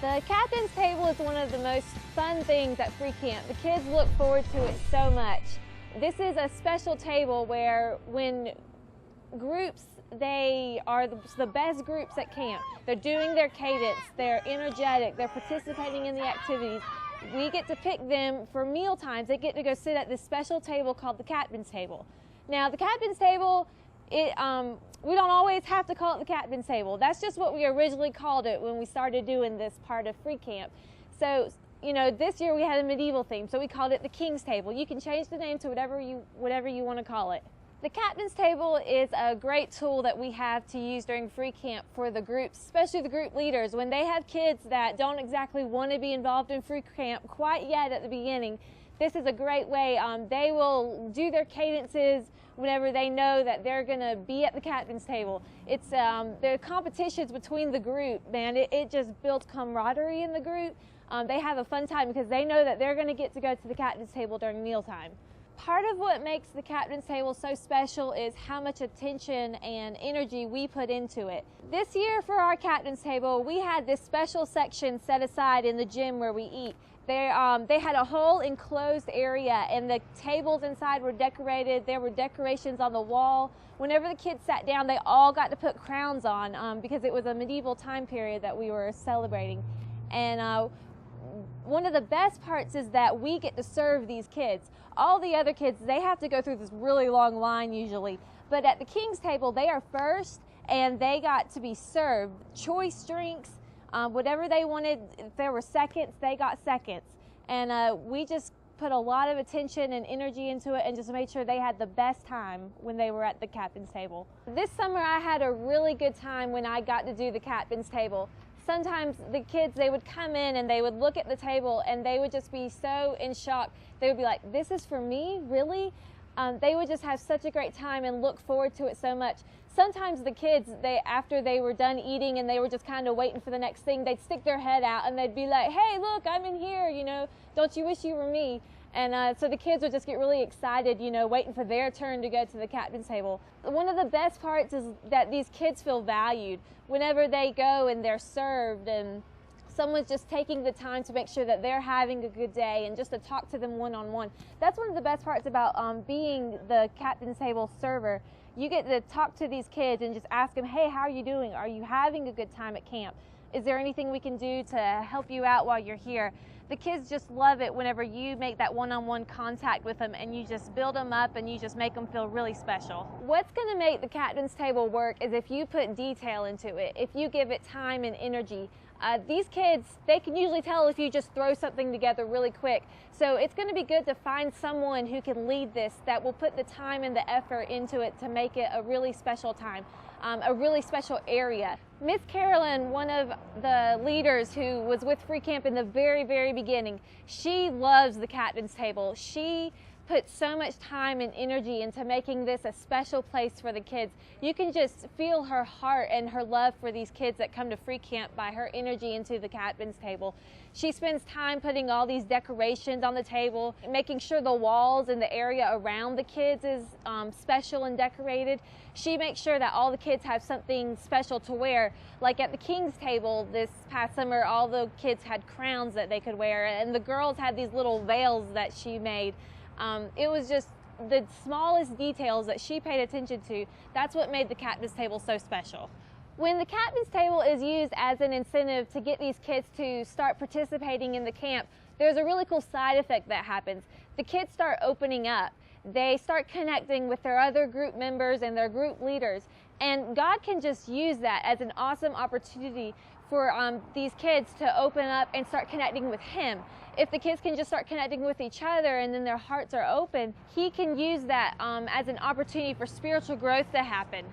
The captain's table is one of the most fun things at free camp. The kids look forward to it so much. This is a special table where when groups, they are the best groups at camp. They're doing their cadence, they're energetic, they're participating in the activities. We get to pick them for meal times. They get to go sit at this special table called the captain's table. Now the captain's table, we don't always have to call it the captain's table. That's just what we originally called it when we started doing this part of free camp. So, you know, this year we had a medieval theme, so we called it the king's table. You can change the name to whatever you want to call it. The captain's table is a great tool that we have to use during free camp for the groups, especially the group leaders. When they have kids that don't exactly want to be involved in free camp quite yet at the beginning, this is a great way. They will do their cadences whenever they know that they're going to be at the captain's table. It's the competitions between the group, man, it just builds camaraderie in the group. They have a fun time because they know that they're going to get to go to the captain's table during mealtime. Part of what makes the captain's table so special is how much attention and energy we put into it. This year for our captain's table, we had this special section set aside in the gym where we eat. They had a whole enclosed area and the tables inside were decorated. There were decorations on the wall. Whenever the kids sat down, they all got to put crowns on because it was a medieval time period that we were celebrating. And one of the best parts is that we get to serve these kids. All the other kids, they have to go through this really long line usually. But at the king's table, they are first and they got to be served choice drinks, whatever they wanted. If there were seconds, they got seconds. And we just put a lot of attention and energy into it and just made sure they had the best time when they were at the captain's table. This summer I had a really good time when I got to do the captain's table. Sometimes the kids, they would come in and they would look at the table and they would just be so in shock. They would be like, this is for me, really? They would just have such a great time and look forward to it so much. Sometimes the kids, after they were done eating and they were just kind of waiting for the next thing, they'd stick their head out and they'd be like, hey, look, I'm in here, you know, don't you wish you were me? And so the kids would just get really excited, you know, waiting for their turn to go to the captain's table. One of the best parts is that these kids feel valued whenever they go and they're served and someone's just taking the time to make sure that they're having a good day and just to talk to them one-on-one. That's one of the best parts about being the captain's table server. You get to talk to these kids and just ask them, hey, how are you doing? Are you having a good time at camp? Is there anything we can do to help you out while you're here? The kids just love it whenever you make that one-on-one contact with them and you just build them up and you just make them feel really special. What's going to make the captain's table work is if you put detail into it, if you give it time and energy. These kids, they can usually tell if you just throw something together really quick. So it's going to be good to find someone who can lead this, that will put the time and the effort into it to make it a really special time, a really special area. Miss Carolyn, one of the leaders who was with free camp in the very, very beginning, she loves the captain's table. She put so much time and energy into making this a special place for the kids. You can just feel her heart and her love for these kids that come to free camp by her energy into the captain's table. She spends time putting all these decorations on the table, making sure the walls and the area around the kids is special and decorated. She makes sure that all the kids have something special to wear. Like at the king's table this past summer, all the kids had crowns that they could wear, and the girls had these little veils that she made. It was just the smallest details that she paid attention to. That's what made the captain's table so special. When the captain's table is used as an incentive to get these kids to start participating in the camp, there's a really cool side effect that happens. The kids start opening up. They start connecting with their other group members and their group leaders. And God can just use that as an awesome opportunity for these kids to open up and start connecting with Him. If the kids can just start connecting with each other and then their hearts are open, He can use that as an opportunity for spiritual growth to happen.